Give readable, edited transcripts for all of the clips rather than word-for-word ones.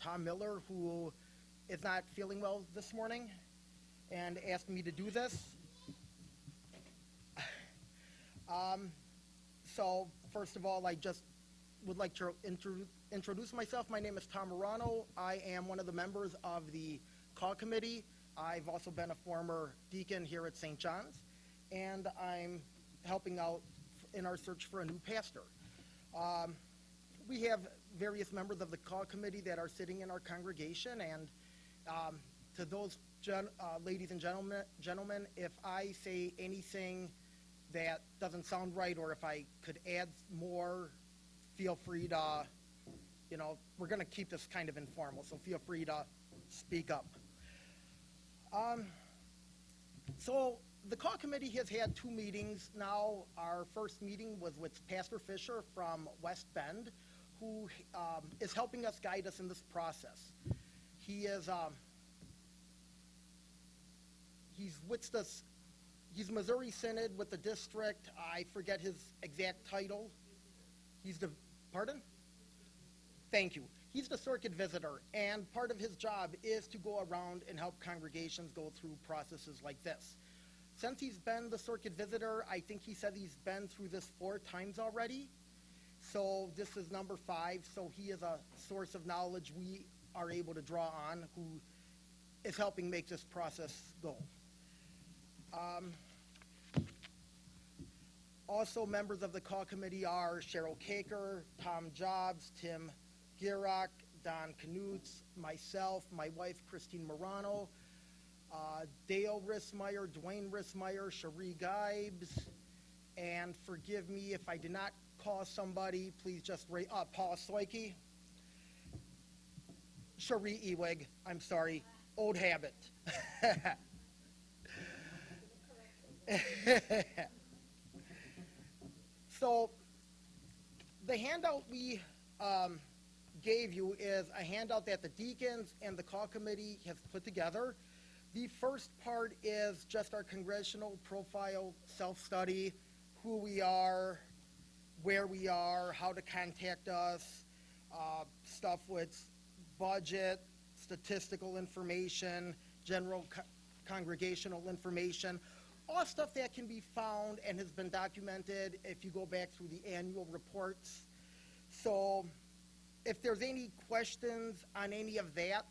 Tom Miller, who is not feeling well this morning and asked me to do this. So first of all, I just would like to introduce myself. My name is Tom Morano. I am one of the members of the call committee. I've also been a former deacon here at St. John's, and I'm helping out in our search for a new pastor. We have various members of the call committee that are sitting in our congregation, and to those ladies and gentlemen, if I say anything that doesn't sound right, or if I could add more, feel free to, we're going to keep this kind of informal, so feel free to speak up. So the call committee has had 2 meetings now. Our first meeting was with Pastor Fisher from West Bend, who is helping us, guide us in this process. He is, he's with us. He's Missouri Synod with the district. I forget his exact title. He's the, pardon? Thank you. He's the circuit visitor, and part of his job is to go around and help congregations go through processes like this. Since he's been the circuit visitor, I think he said he's been through this 4 times already. So this is number 5, so he is a source of knowledge we are able to draw on, who is helping make this process go. Also members of the call committee are Cheryl Kaker, Tom Jobs, Tim Gierock, Don Knutz, myself, my wife Christine Morano, Dale Rismeyer, Dwayne Rismeyer, Cherie Gibes, and forgive me if I did not call somebody, please just Paul Soike, Cherie Ewig, I'm sorry, old habit. So the handout we gave you is a handout that the deacons and the call committee have put together. The first part is just our congressional profile self-study, who we are, where we are, how to contact us, stuff with budget, statistical information, general congregational information, all stuff that can be found and has been documented if you go back through the annual reports. So if there's any questions on any of that,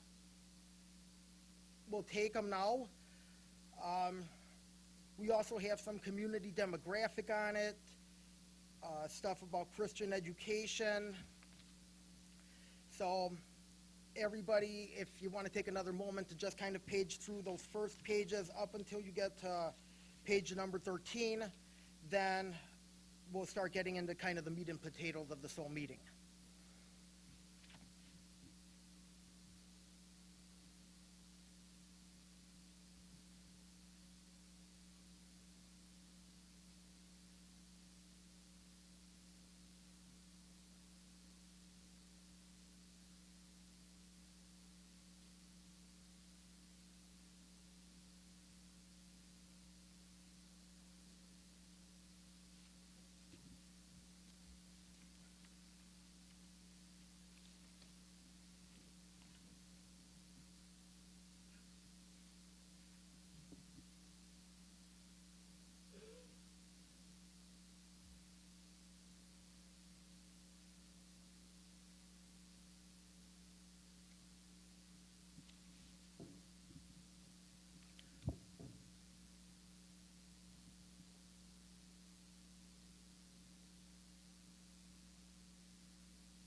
we'll take them now. We also have some community demographic on it, stuff about Christian education. So everybody, if you want to take another moment to just kind of page through those first pages up until you get to page number 13, then we'll start getting into kind of the meat and potatoes of this whole meeting.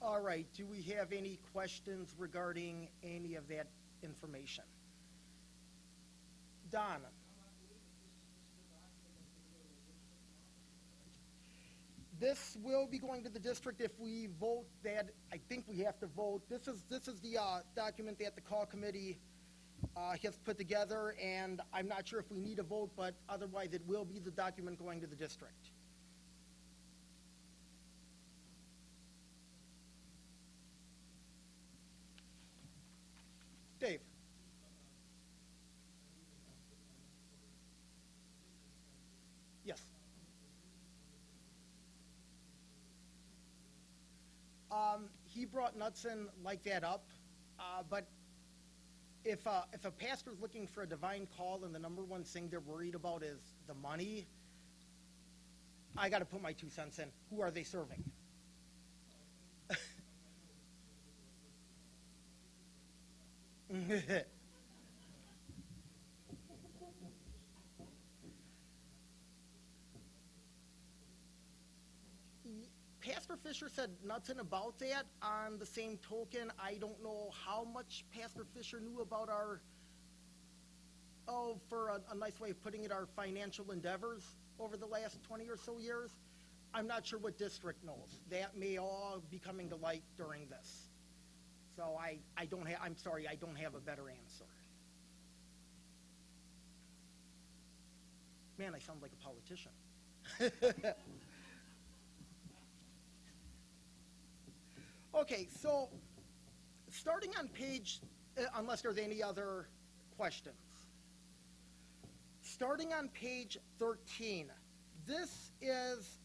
All right, do we have any questions regarding any of that information? Don? This will be going to the district if we vote that. I think we have to vote. This is the document that the call committee has put together, and I'm not sure if we need a vote, but otherwise it will be the document going to the district. Dave? Yes. He brought Knudsen like that up, But if a pastor's looking for a divine call and the number one thing they're worried about is the money, I got to put my 2 cents in. Who are they serving? Pastor Fisher said nothing about that. On the same token, I don't know how much Pastor Fisher knew about our, for a nice way of putting it, our financial endeavors over the last 20 or so years. I'm not sure what district knows. That may all be coming to light during this. So I'm sorry, I don't have a better answer. Man, I sound like a politician. Okay, so starting on page, unless there's any other questions. Starting on page 13, this is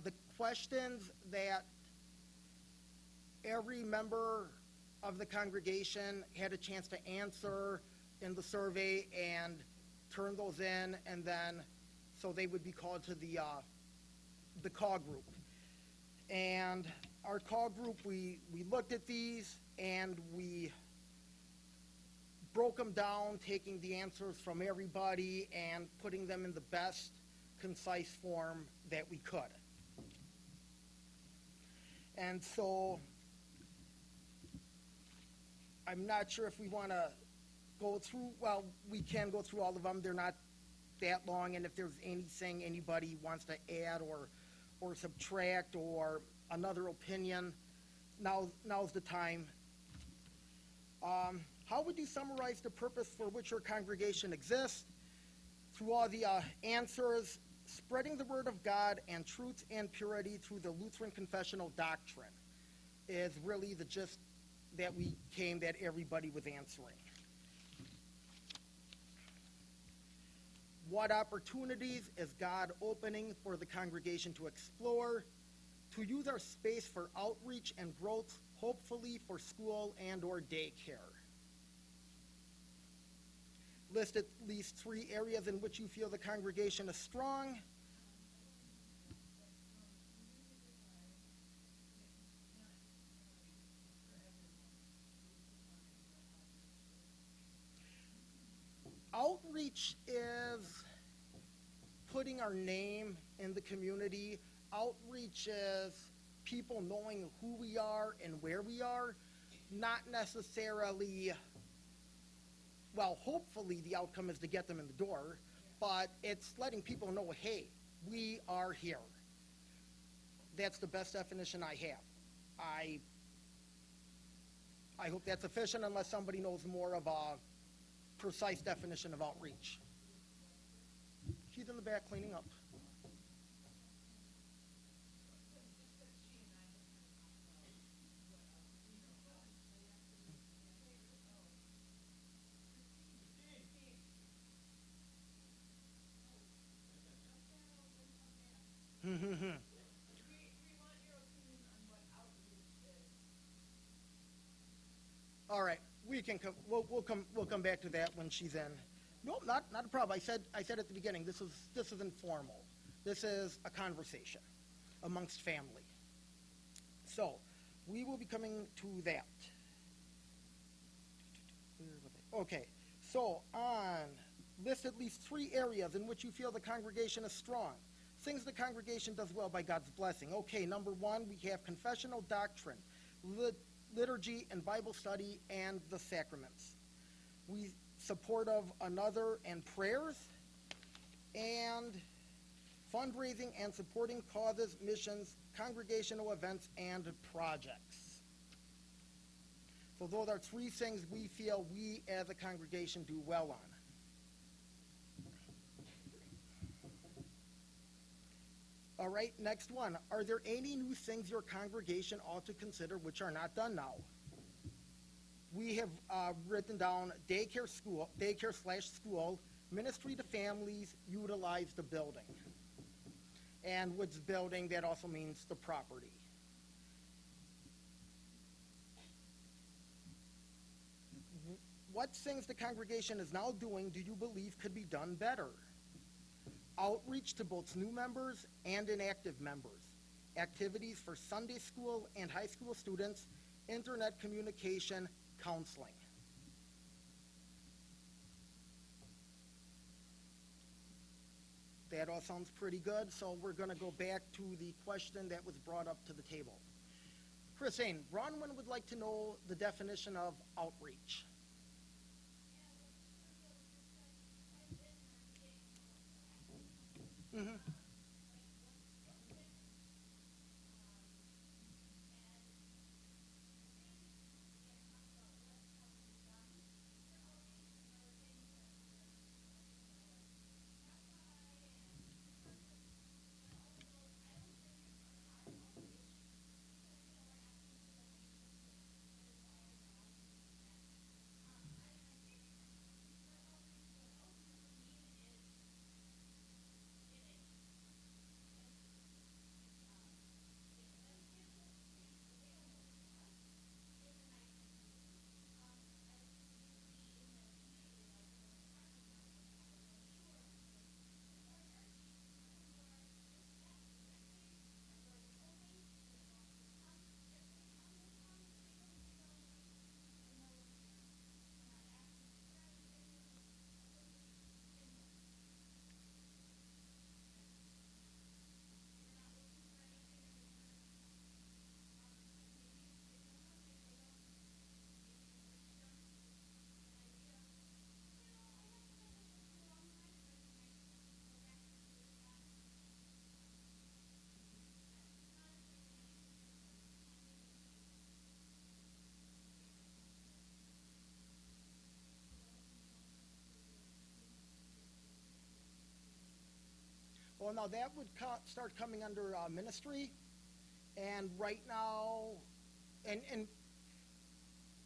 the questions that every member of the congregation had a chance to answer in the survey and turn those in, and then so they would be called to the call group. And our call group, we looked at these and we broke them down, taking the answers from everybody and putting them in the best concise form that we could. And so I'm not sure if we want to go through, well, we can go through all of them. They're not that long, and if there's anything anybody wants to add or subtract or another opinion, now's the time. How would you summarize the purpose for which your congregation exists? Through all the answers, spreading the word of God and truth and purity through the Lutheran confessional doctrine is really the gist that that everybody was answering. What opportunities is God opening for the congregation to explore, to use our space for outreach and growth, hopefully for school and or daycare? List at least 3 areas in which you feel the congregation is strong. Outreach is putting our name in the community. Outreach is people knowing who we are and where we are, not necessarily, well, hopefully the outcome is to get them in the door, but it's letting people know, hey, we are here. That's the best definition I have. I hope that's sufficient unless somebody knows more of a precise definition of outreach. She's in the back cleaning up. All right, we'll come back to that when she's in. No, not a problem. I said at the beginning, this is informal. This is a conversation amongst family. So we will be coming to that. Okay, so list at least 3 areas in which you feel the congregation is strong. Things the congregation does well by God's blessing. Okay, number 1, we have confessional doctrine, liturgy and Bible study, and the sacraments. We support of another and prayers, and fundraising and supporting causes, missions, congregational events, and projects. So those are 3 things we feel we as a congregation do well on. All right, next one. Are there any new things your congregation ought to consider which are not done now? We have written down daycare/school, ministry to families, utilize the building. And with building, that also means the property. What things the congregation is now doing do you believe could be done better? Outreach to both new members and inactive members. Activities for Sunday school and high school students. Internet communication, counseling. That all sounds pretty good, so we're going to go back to the question that was brought up to the table. Christine, Bronwyn would like to know the definition of outreach. Mm-hmm. Well, now that would start coming under ministry, and right now, and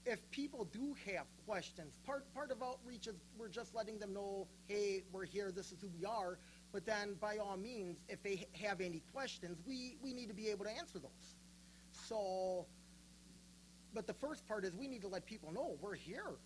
if people do have questions, part of outreach is we're just letting them know, hey, we're here, this is who we are, but then by all means, if they have any questions, we need to be able to answer those. So, but the first part is we need to let people know we're here.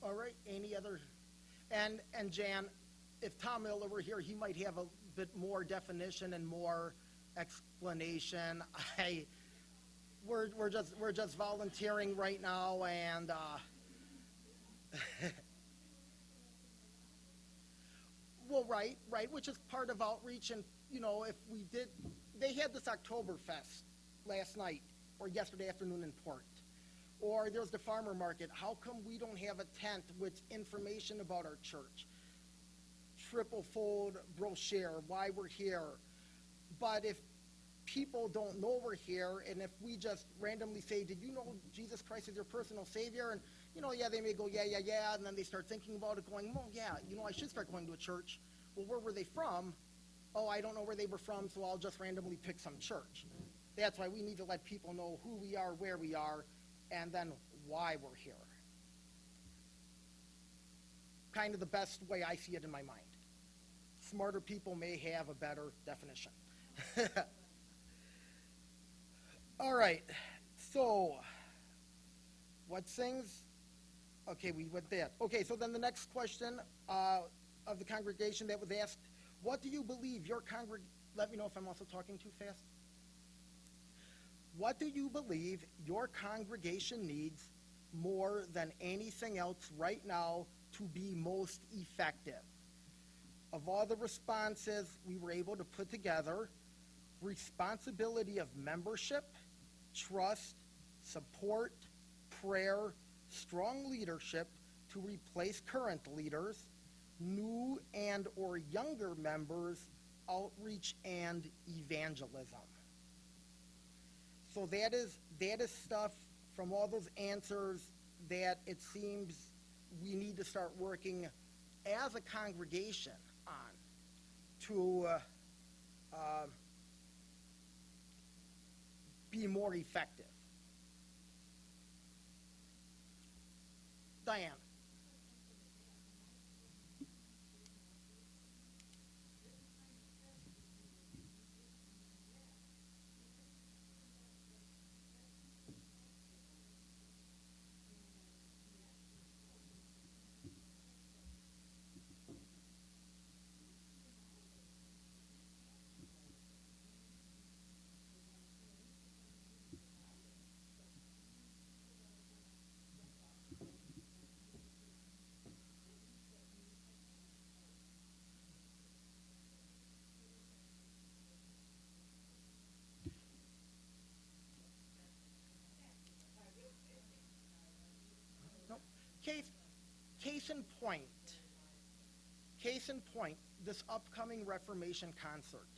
All right, any other, and Jan, if Tom Miller were here, he might have a bit more definition and more explanation. We're just volunteering right now, and well, right, which is part of outreach, and if we did, they had this Oktoberfest last night or yesterday afternoon in Port. Or there's the farmer market. How come we don't have a tent with information about our church? Triple fold brochure, why we're here. But if people don't know we're here, and if we just randomly say, did you know Jesus Christ is your personal Savior? And, yeah, they may go, yeah, and then they start thinking about it going, well, yeah, I should start going to a church. Well, where were they from? Oh, I don't know where they were from, so I'll just randomly pick some church. That's why we need to let people know who we are, where we are, and then why we're here. Kind of the best way I see it in my mind. Smarter people may have a better definition. All right, so what things? Okay, we went that. Okay, so then the next question of the congregation that was asked, what do you believe your let me know if I'm also talking too fast. What do you believe your congregation needs more than anything else right now to be most effective? Of all the responses we were able to put together, responsibility of membership, trust, support, prayer, strong leadership, to replace current leaders, new and or younger members, outreach and evangelism. So that is stuff from all those answers that it seems we need to start working as a congregation on to be more effective. Diane. Case in point, this upcoming Reformation concert.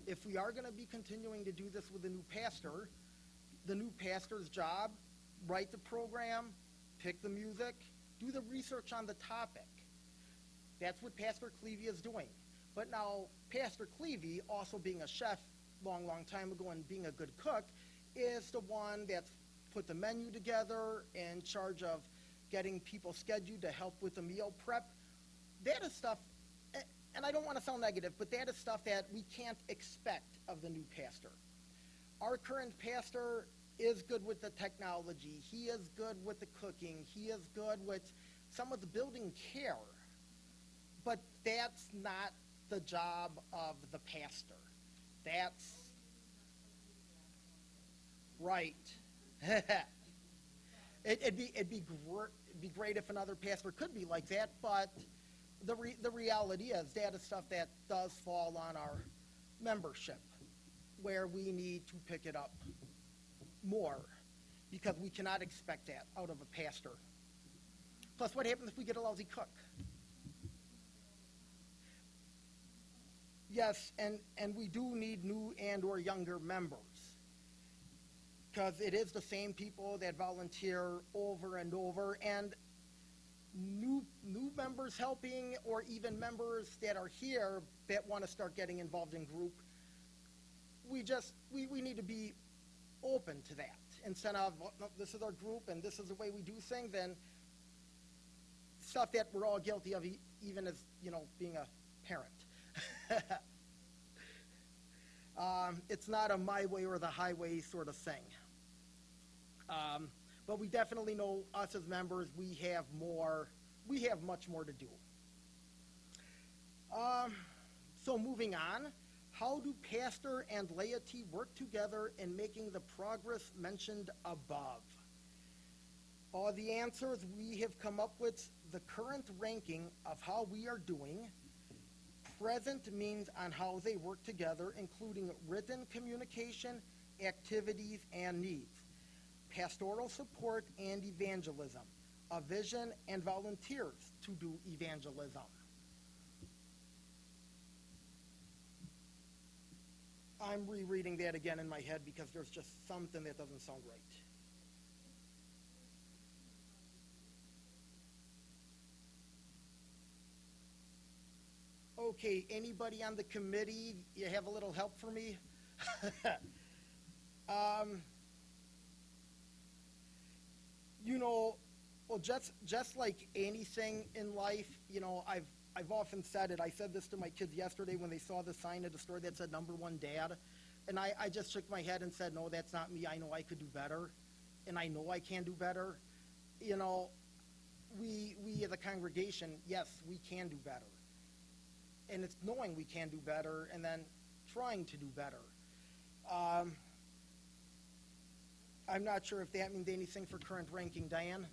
If we are going to be continuing to do this with a new pastor, the new pastor's job, write the program, pick the music, do the research on the topic. That's what Pastor Clevey is doing. But now, Pastor Clevey, also being a chef long time ago and being a good cook, is the one that's put the menu together, in charge of getting people scheduled to help with the meal prep. That is stuff, and I don't want to sound negative, but that is stuff that we can't expect of the new pastor. Our current pastor is good with the technology. He is good with the cooking. He is good with some of the building care. But that's not the job of the pastor. That's right. It'd be great if another pastor could be like that, but the reality is that is stuff that does fall on our membership, where we need to pick it up more, because we cannot expect that out of a pastor. Plus, what happens if we get a lousy cook? Yes, and we do need new and or younger members, because it is the same people that volunteer over and over, and new members helping, or even members that are here that want to start getting involved in group. We need to be open to that, instead of, well, no, this is our group and this is the way we do things, and stuff that we're all guilty of, even as, being a parent. It's not a my way or the highway sort of thing. But we definitely know, us as members, we have much more to do. So moving on, how do pastor and laity work together in making the progress mentioned above? All the answers we have come up with, the current ranking of how we are doing, present means on how they work together, including written communication, activities, and needs, pastoral support and evangelism, a vision and volunteers to do evangelism. I'm rereading that again in my head because there's just something that doesn't sound right. Okay, anybody on the committee, you have a little help for me? Well, just like anything in life, I've often said it. I said this to my kids yesterday when they saw the sign at the store that said #1 dad. And I just shook my head and said, no, that's not me. I know I could do better. And I know I can do better. We as a congregation, yes, we can do better. And it's knowing we can do better and then trying to do better. I'm not sure if that means anything for current ranking. Diane?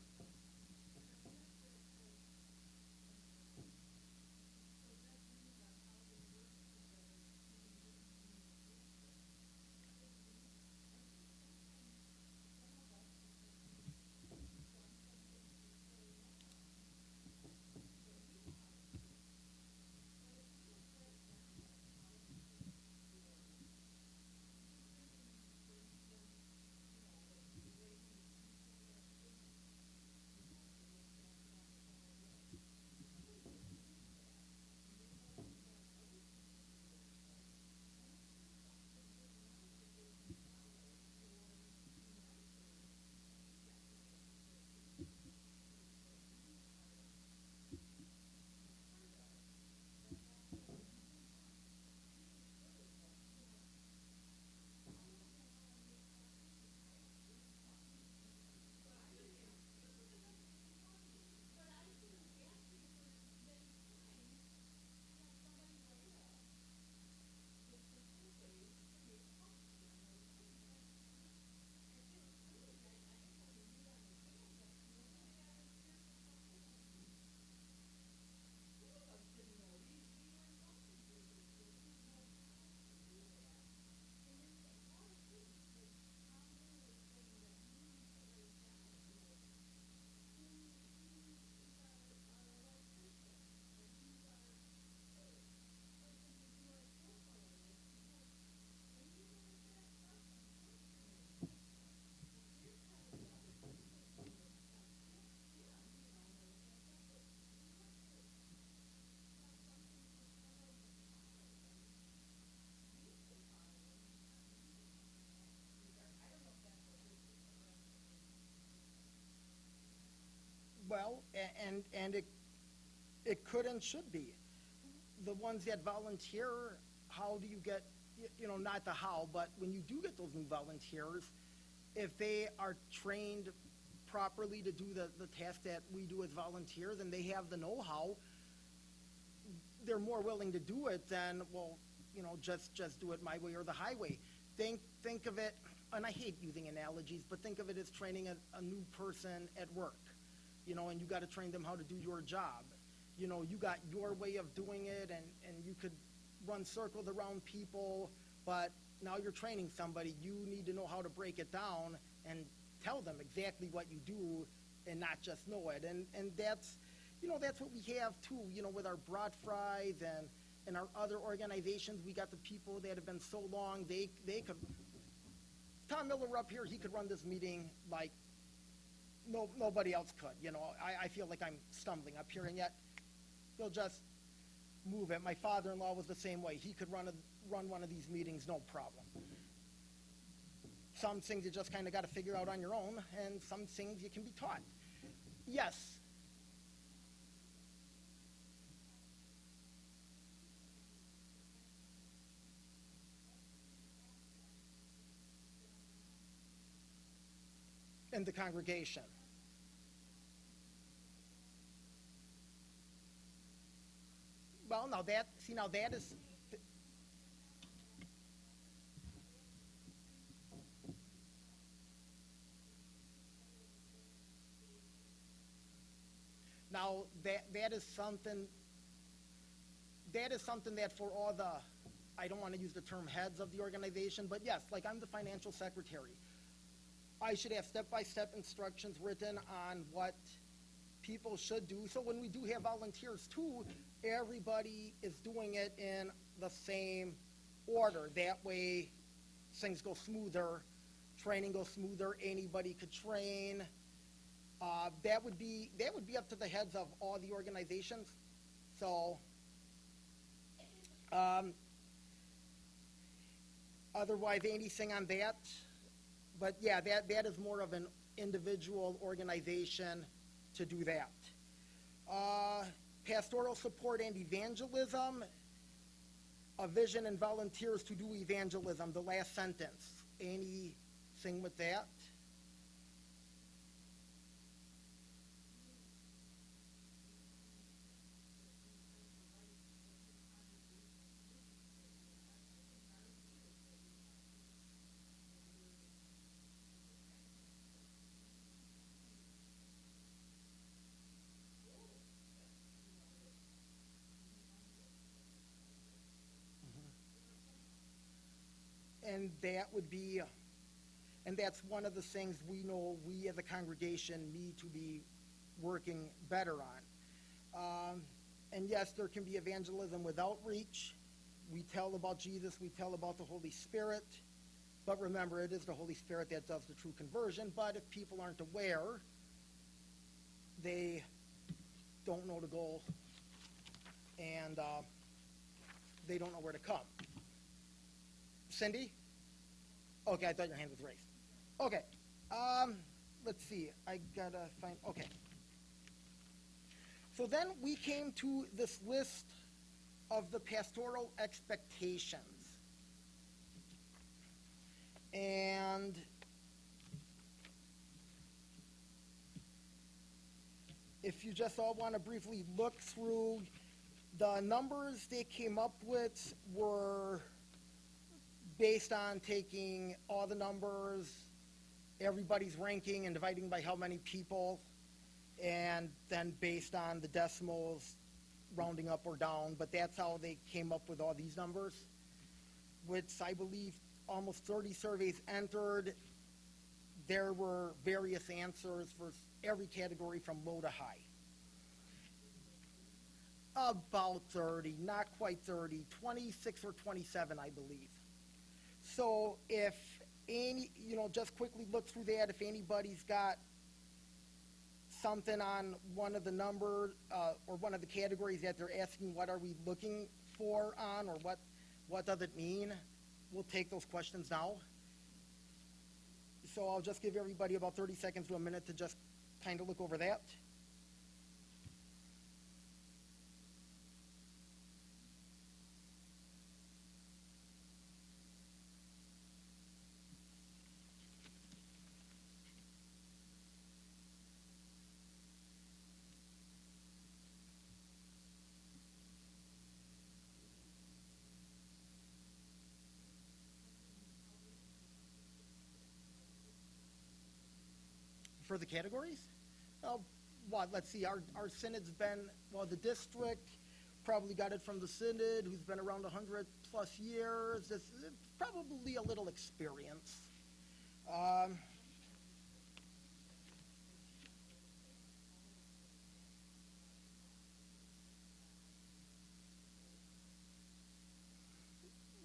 know, and it could and should be. The ones that volunteer, how do you get, not the how, but when you do get those new volunteers, if they are trained properly to do the task that we do as volunteers and they have the know-how, they're more willing to do it than, well, just do it my way or the highway. Think of it, and I hate using analogies, but think of it as training a new person at work, and you got to train them how to do your job. You got your way of doing it, and you could run circles around people, but now you're training somebody. You need to know how to break it down and tell them exactly what you do and not just know it. And that's, that's what we have too, with our Brat Fries and our other organizations. We got the people that have been so long, they could, Tom Miller up here, he could run this meeting like nobody else could. I feel like I'm stumbling up here, and yet they'll just move it. My father-in-law was the same way. He could run one of these meetings, no problem. Some things you just kind of got to figure out on your own, and some things you can be taught. Yes. In the congregation. Well, now that is, now that is something that for all the, I don't want to use the term heads of the organization, but yes, like I'm the financial secretary. I should have step-by-step instructions written on what people should do. So when we do have volunteers too, everybody is doing it in the same order. That way things go smoother, training goes smoother, anybody could train. That would be up to the heads of all the organizations. So otherwise anything on that? But yeah, that is more of an individual organization to do that. Pastoral support and evangelism, a vision and volunteers to do evangelism, the last sentence. Anything with that? And that would be, and that's one of the things we know we as a congregation need to be working better on. And yes, there can be evangelism with outreach. We tell about Jesus, we tell about the Holy Spirit, but remember, it is the Holy Spirit that does the true conversion. But if people aren't aware, they don't know the goal, and they don't know where to come. Cindy? Okay, I thought your hand was raised. Okay, let's see. I gotta find, okay. So then we came to this list of the pastoral expectations. And if you just all want to briefly look through, the numbers they came up with were based on taking all the numbers, everybody's ranking, and dividing by how many people, and then based on the decimals, rounding up or down. But that's how they came up with all these numbers, which I believe almost 30 surveys entered. There were various answers for every category from low to high. About 30, not quite 30, 26 or 27, I believe. So if any, just quickly look through that. If anybody's got something on one of the numbers or one of the categories that they're asking, what are we looking for on, or what does it mean? We'll take those questions now. So I'll just give everybody about 30 seconds to a minute to just kind of look over that. For the categories? What, let's see, our synod's been, well, the district probably got it from the synod, who's been around 100 plus years. It's probably a little experience.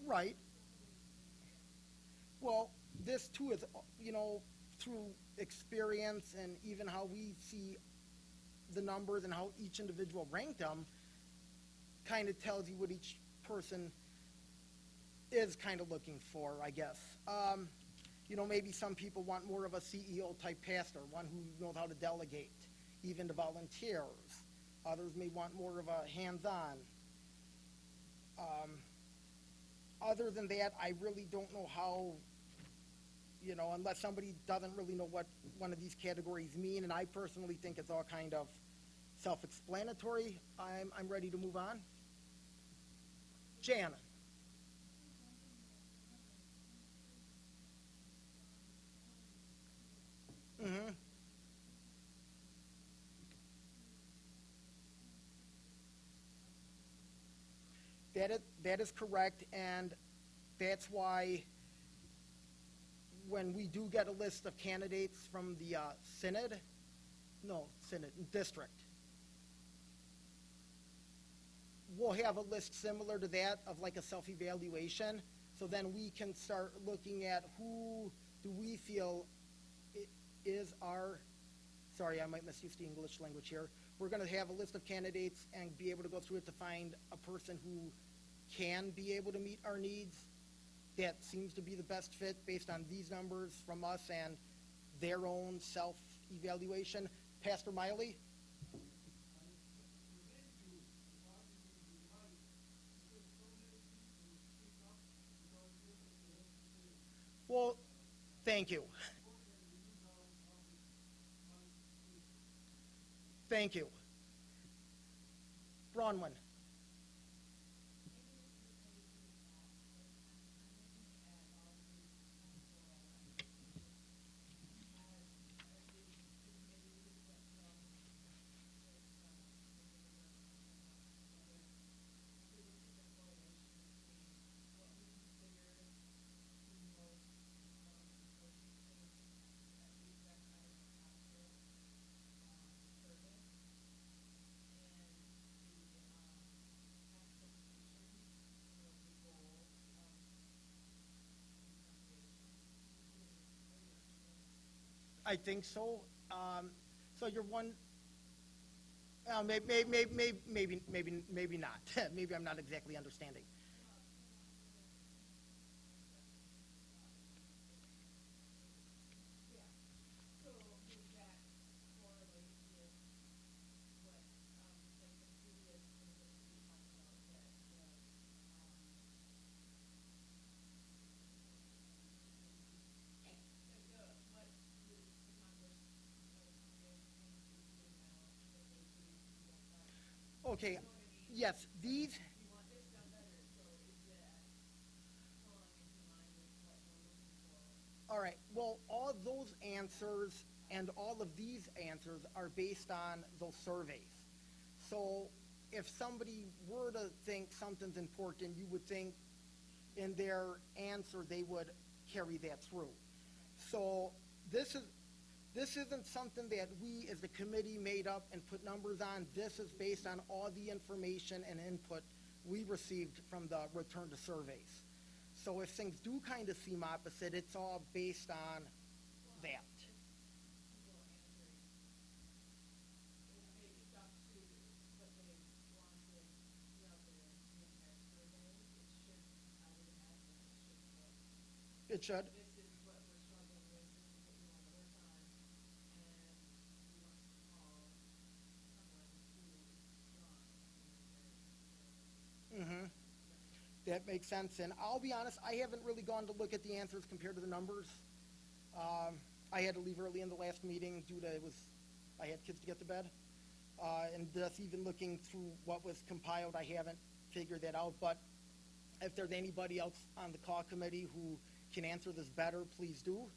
Right. Well, this too is, through experience and even how we see the numbers and how each individual ranked them, kind of tells you what each person is kind of looking for, I guess. Maybe some people want more of a CEO type pastor, one who knows how to delegate, even to volunteers. Others may want more of a hands-on. Other than that, I really don't know how, unless somebody doesn't really know what one of these categories mean, and I personally think it's all kind of self-explanatory, I'm ready to move on. Jan. Mm-hmm. That is correct, and that's why when we do get a list of candidates from the district, we'll have a list similar to that of like a self-evaluation, so then we can start looking at who do we feel is our, sorry, I might misuse the English language here. We're going to have a list of candidates and be able to go through it to find a person who can be able to meet our needs. That seems to be the best fit based on these numbers from us and their own self-evaluation. Pastor Miley? Well, thank you. Thank you. Bronwyn? I think so. So you're one. Maybe not. Maybe I'm not exactly understanding. Okay. Yes. These. All right. Well, all those answers and all of these answers are based on those surveys. So if somebody were to think something's important, you would think in their answer they would carry that through. So this isn't something that we as the committee made up and put numbers on. This is based on all the information and input we received from the return to surveys. So if things do kind of seem opposite, it's all based on that. It should. Mm-hmm. That makes sense. And I'll be honest, I haven't really gone to look at the answers compared to the numbers. I had to leave early in the last meeting due to I had kids to get to bed. And just even looking through what was compiled, I haven't figured that out. But if there's anybody else on the call committee who can answer this better, please do.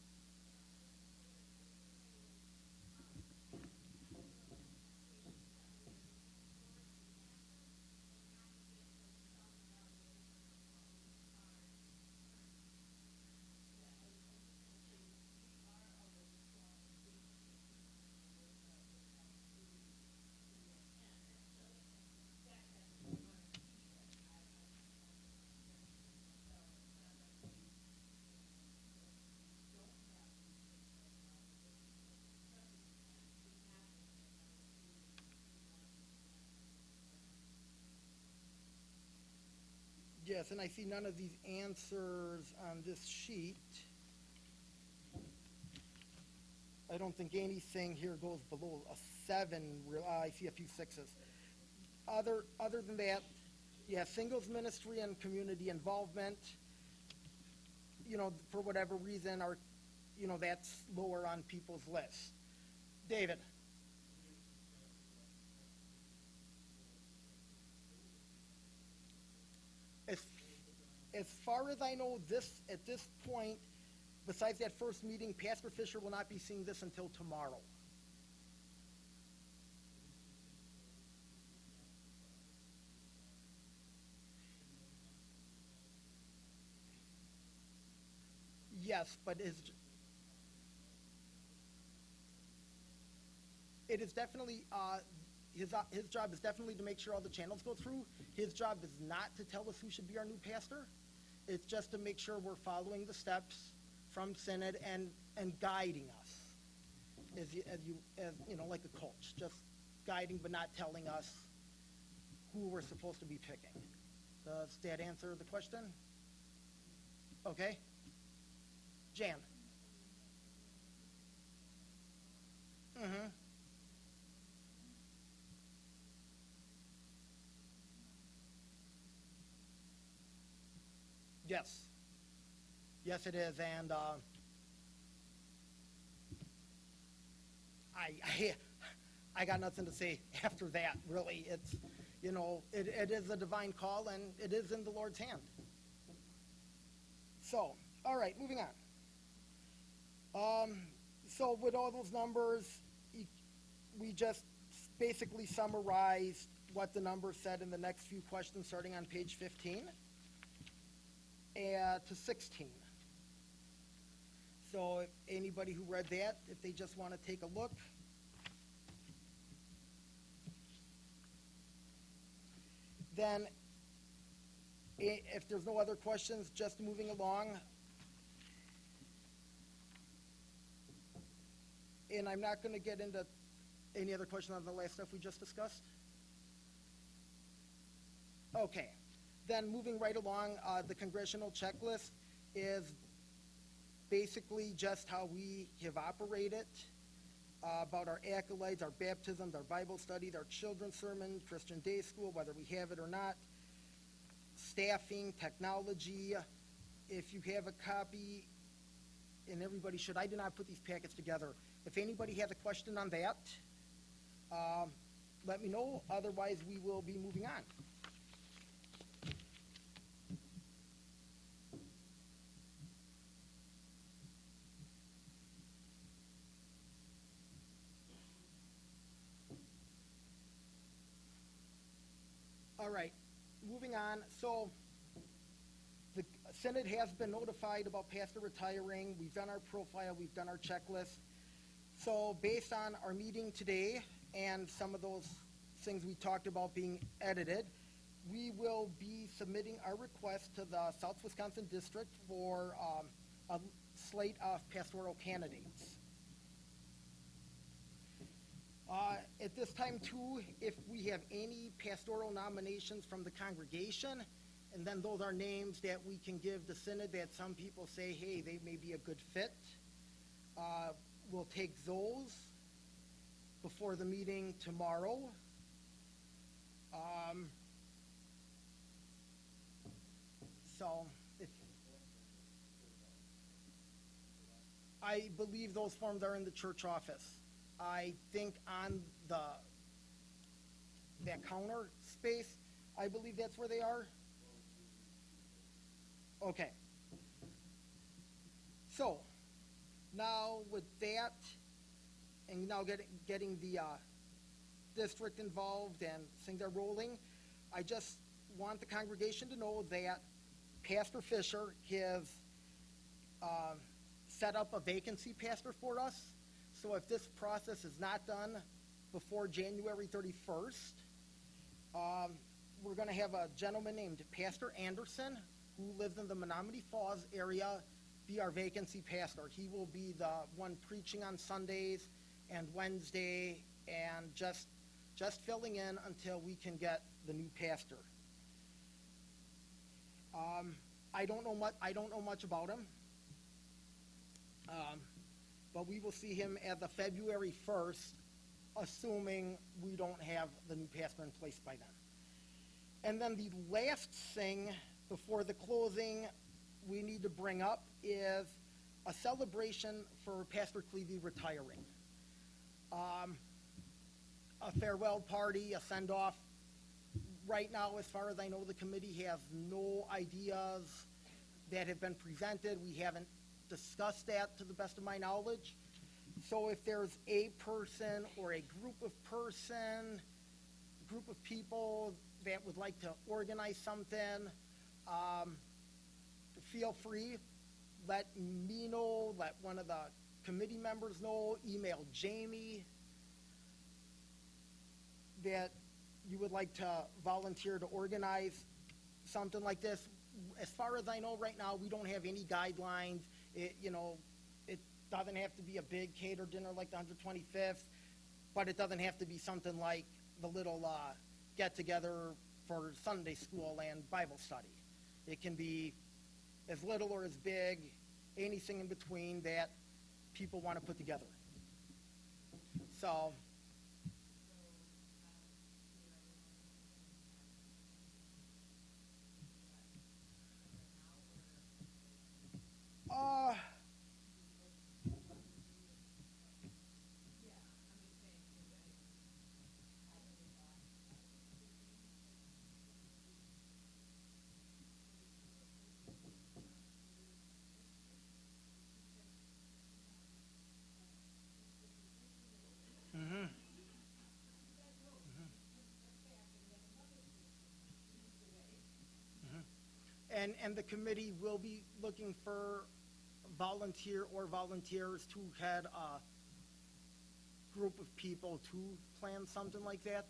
Yes, and I see none of these answers on this sheet. I don't think anything here goes below a 7. I see a few 6s. Other than that, yeah, singles ministry and community involvement, for whatever reason, that's lower on people's list. David? As far as I know, at this point, besides that first meeting, Pastor Fisher will not be seeing this until tomorrow. Yes, but it is definitely his job is definitely to make sure all the channels go through. His job is not to tell us who should be our new pastor. It's just to make sure we're following the steps from Synod and guiding us, as like a coach, just guiding but not telling us who we're supposed to be picking. Does that answer the question? Okay. Jan. Mm-hmm. Yes. Yes, it is, and I got nothing to say after that. Really, it's it is a divine call, and it is in the Lord's hand. So, all right, moving on. So with all those numbers, we just basically summarized what the numbers said in the next few questions, starting on page 15 to 16. So if anybody who read that, if they just want to take a look. Then, if there's no other questions, just moving along. And I'm not going to get into any other questions on the last stuff we just discussed. Okay. Then moving right along, the congressional checklist is basically just how we have operated, about our acolytes, our baptisms, our Bible studies, our children's sermon, Christian day school, whether we have it or not, staffing, technology. If you have a copy, and everybody should, I did not put these packets together. If anybody has a question on that, let me know. Otherwise, we will be moving on. All right, moving on. So the Synod has been notified about pastor retiring. We've done our profile. We've done our checklist. So based on our meeting today and some of those things we talked about being edited, we will be submitting our request to the South Wisconsin District for a slate of pastoral candidates. At this time, too, if we have any pastoral nominations from the congregation, and then those are names that we can give the Synod that some people say, hey, they may be a good fit, we'll take those before the meeting tomorrow. So, I believe those forms are in the church office. I think on that counter space, I believe that's where they are. Okay. So, now with that, and now getting the district involved and things are rolling, I just want the congregation to know that Pastor Fisher has set up a vacancy pastor for us. So if this process is not done before January 31st, we're going to have a gentleman named Pastor Anderson who lives in the Menominee Falls area be our vacancy pastor. He will be the one preaching on Sundays and Wednesday and just filling in until we can get the new pastor. I don't know much. I don't know much about him, but we will see him as of February 1st, assuming we don't have the new pastor in place by then. And then the last thing before the closing we need to bring up is a celebration for Pastor Clevey retiring. A farewell party, a send-off. Right now, as far as I know, the committee has no ideas that have been presented. We haven't discussed that to the best of my knowledge. So if there's a person or a group of people that would like to organize something, feel free. Let me know, let one of the committee members know, email Jamie that you would like to volunteer to organize something like this. As far as I know right now, we don't have any guidelines. It doesn't have to be a big catered dinner like the 125th, but it doesn't have to be something like the little get-together for Sunday school and Bible study. It can be as little or as big, anything in between that people want to put together. So, and the committee will be looking for volunteers to head a group of people to plan something like that.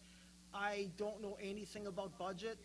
I don't know anything about budget.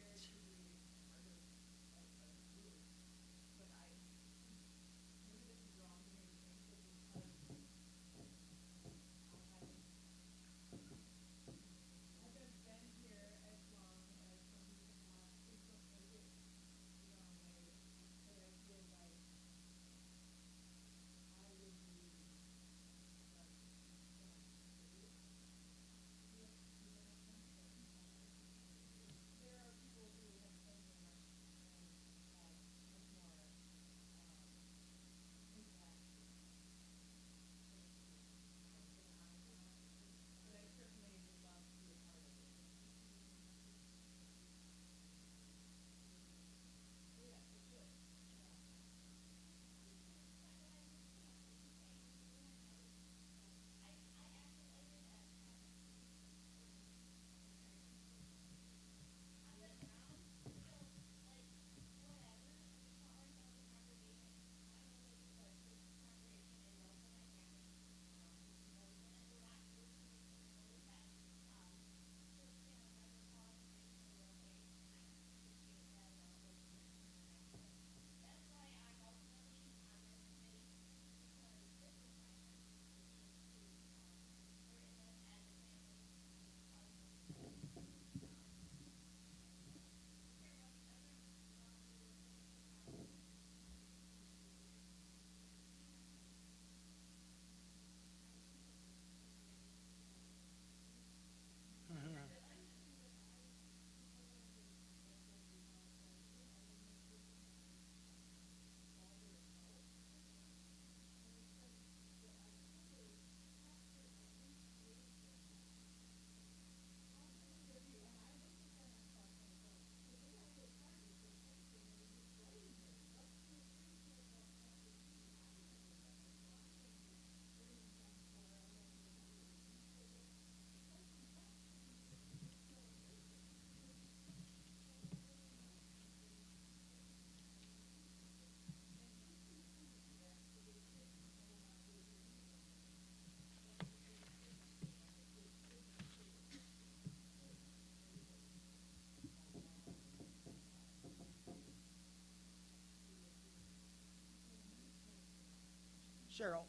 Cheryl.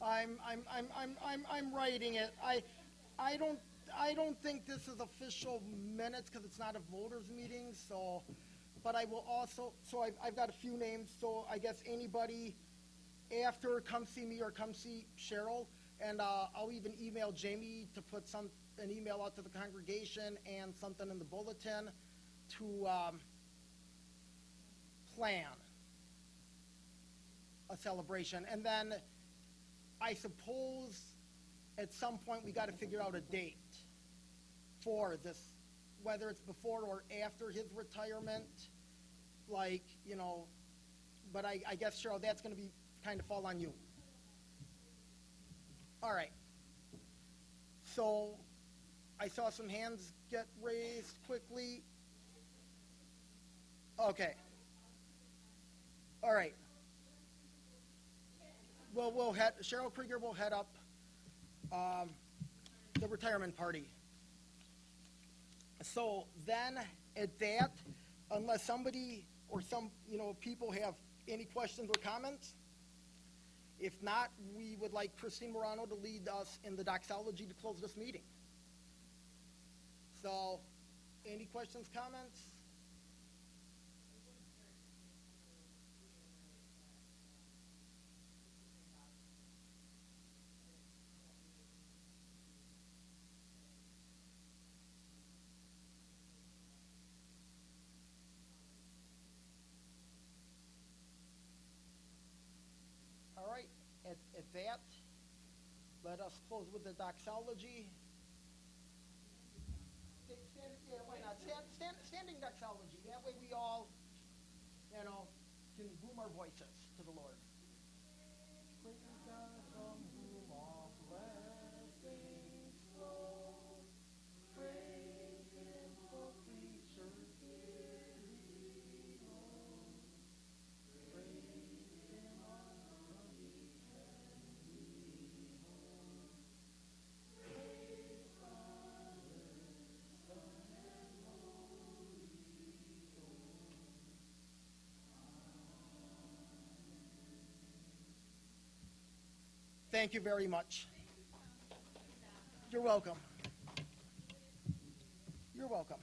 I'm writing it. I don't think this is official minutes because it's not a voters meeting, so, but I will also, so I've got a few names, so I guess anybody after, come see me or come see Cheryl, and I'll even email Jamie to put an email out to the congregation and something in the bulletin to plan a celebration. And then I suppose at some point we got to figure out a date for this, whether it's before or after his retirement, like, you know, but I guess, Cheryl, that's going to be kind of fall on you. All right. So I saw some hands get raised quickly. Okay. All right. Well, Cheryl Krieger will head up the retirement party. So then at that, unless somebody or some, you know, people have any questions or comments, if not, we would like Christine Morano to lead us in the doxology to close this meeting. So, any questions, comments? All right, at that, let us close with the doxology. Yeah, why not? Standing doxology. That way we all, you know, can boom our voices to the Lord. Praise God from whom all blessings flow. Praise Him for creatures here below. Praise Him on each heavenly home. Praise Father, Son, and Holy Ghost. Thank you very much. You're welcome. You're welcome.